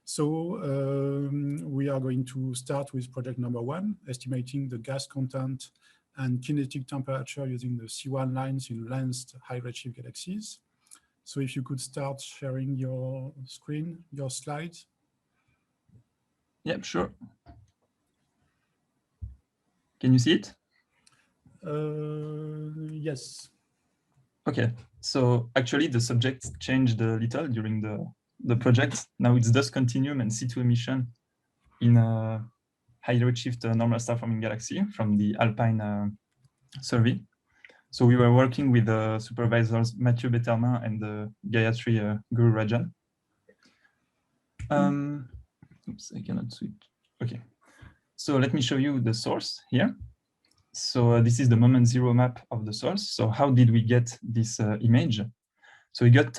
So we are going to start with project number 1, estimating the gas content and kinetic temperature using the C1 lines in lensed high redshift galaxies. So if you could start sharing your screen, your slides. Yep, sure. Can you see it? Yes. Okay, so actually the subject changed a little during the project. Now it's dust continuum and C2 emission in a high redshift normal star forming galaxy from the Alpine survey. So we were working with the supervisors Mathieu Bettermin and Gayatri Guru Rajan. Oops, I cannot switch. Okay, so let me show you the source here. So this is the moment zero map of the source. So how did we get this image? So we got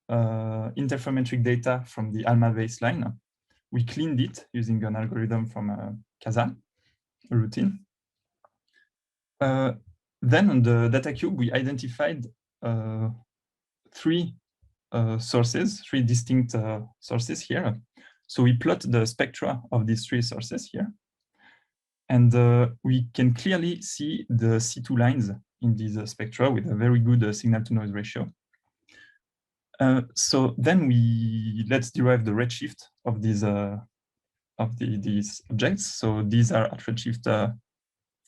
interferometric data from the ALMA baseline. We cleaned it using an algorithm from CASA, a routine. Then on the data cube, we identified three distinct sources here. So we plot the spectra of these three sources here. And we can clearly see the C2 lines in these spectra with a very good signal-to-noise ratio. So then let's derive the redshift of these objects. So these are at redshift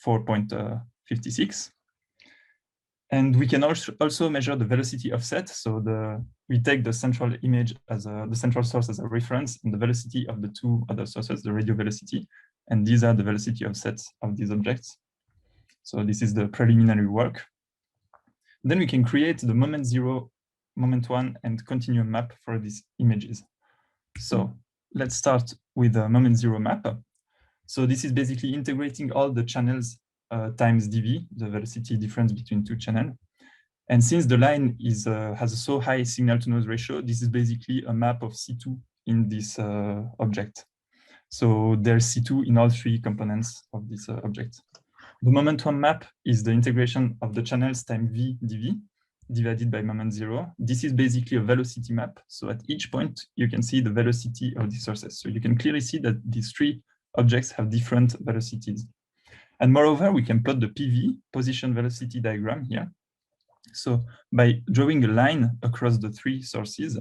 4.56. And we can also measure the velocity offset. So we take the central image as the central source as a reference, and the velocity of the two other sources, the radio velocity. And these are the velocity offsets of these objects. So this is the preliminary work. Then we can create the moment zero, moment one, and continuum map for these images. So let's start with the moment zero map. So this is basically integrating all the channels times dV, the velocity difference between two channels. And since the line has a so high signal-to-noise ratio, this is basically a map of C2 in this object. So there's C2 in all three components of this object. The moment one map is the integration of the channels times V dV divided by moment zero. This is basically a velocity map. So at each point, you can see the velocity of the sources. So you can clearly see that these three objects have different velocities. And moreover, we can plot the PV, position velocity diagram here. So by drawing a line across the three sources,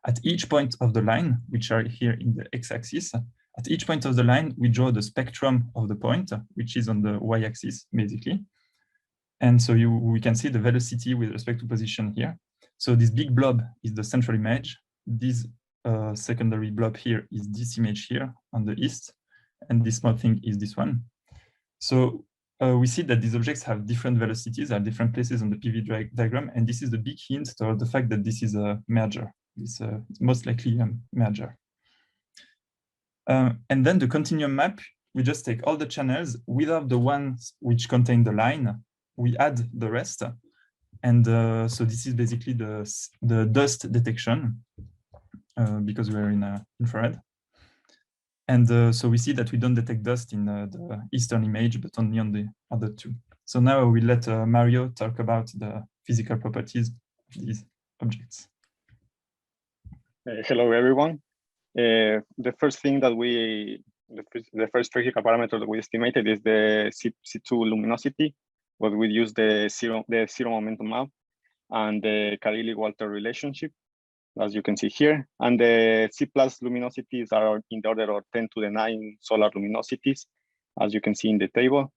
at each point of the line, which are here in the x-axis, at each point of the line, we draw the spectrum of the point, which is on the y-axis, basically. And so we can see the velocity with respect to position here. So this big blob is the central image. This secondary blob here is this image here on the east. And this small thing is this one. So we see that these objects have different velocities at different places on the PV diagram. And this is the big hint toward the fact that this is a merger. It's most likely a merger. And then the continuum map, we just take all the channels without the ones which contain the line. We add the rest. And so this is basically the dust detection because we're in infrared. And so we see that we don't detect dust in the eastern image, but only on the other two. So now we let Mario talk about the physical properties of these objects. Hello, everyone. The first thing that the first physical parameter that we estimated is the C2 luminosity, but we use the zero momentum map and the Khalili-Walter relationship, as you can see here. And the C plus luminosities are in the order of 10 to the 9 solar luminosities, as you can see in the table.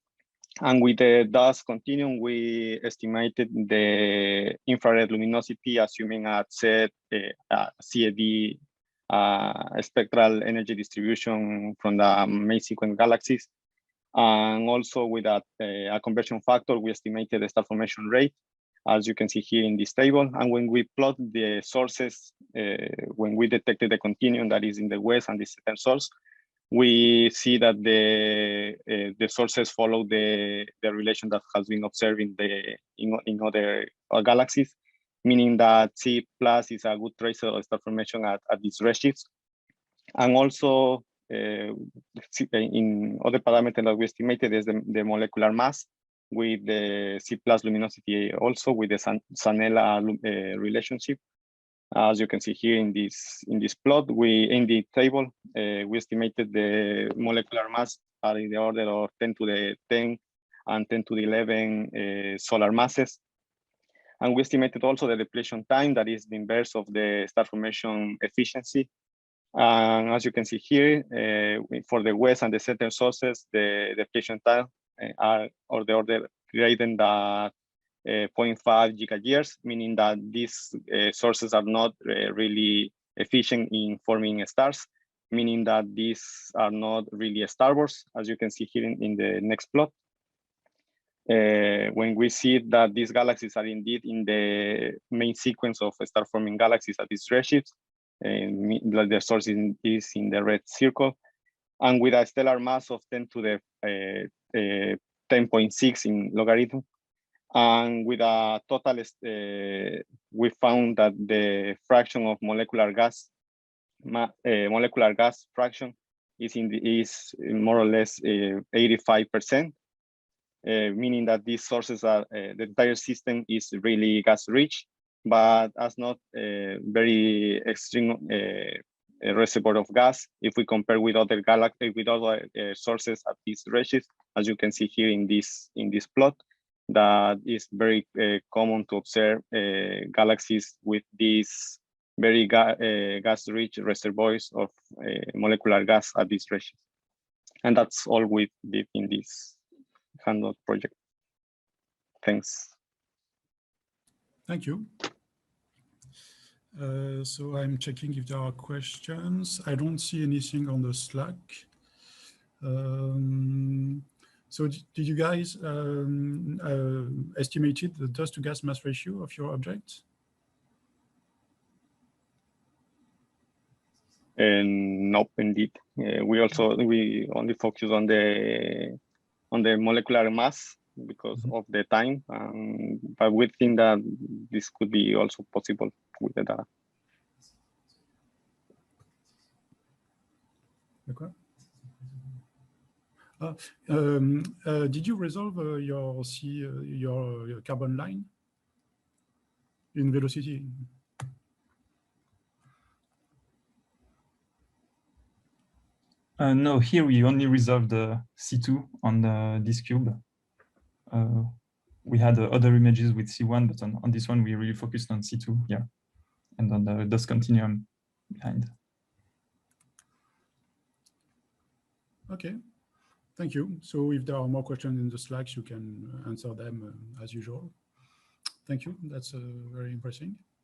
And with the dust continuum, we estimated the infrared luminosity, assuming a set CAD spectral energy distribution from the main sequence galaxies. And also with a conversion factor, we estimated the star formation rate, as you can see here in this table. And when we plot the sources, when we detected the continuum that is in the west and the second source, we see that the sources follow the relation that has been observed in other galaxies, meaning that C plus is a good tracer of star formation at these redshifts. And also in other parameters that we estimated is the molecular mass with the C plus luminosity, also with the Sanella relationship. As you can see here in this plot, in the table, we estimated the molecular mass are in the order of 10 to the 10 and 10 to the 11 solar masses. And we estimated also the depletion time, that is the inverse of the star formation efficiency. And as you can see here, for the west and the center sources, the depletion time are of the order greater than 0.5 gigayears, meaning that these sources are not really efficient in forming stars, meaning that these are not really starbursts, as you can see here in the next plot. When we see that these galaxies are indeed in the main sequence of star-forming galaxies at these redshifts, the source is in the red circle, and with a stellar mass of 10 to the 10.6 in logarithm, and with a total, we found that the fraction of molecular gas fraction is more or less 85%. Meaning that these sources are, the entire system is really gas rich, but as not very extreme reservoir of gas if we compare with other sources at these redshifts, as you can see here in this plot, that is very common to observe galaxies with these very gas rich reservoirs of molecular gas at this redshift. And that's all we did in this handout project. Thanks. Thank you. So I'm checking if there are questions. I don't see anything on the Slack. So did you guys estimated the dust to gas mass ratio of your object? Nope, indeed. We only focus on the molecular mass because of the time, but we think that this could be also possible with the data. Okay. Did you resolve your carbon line in velocity? No, here we only resolved the C2 on this cube. We had other images with C1, but on this one, we really focused on C2, yeah, and on the dust continuum behind. Okay, thank you. So if there are more questions in the Slack, you can answer them as usual. Thank you, that's very impressive.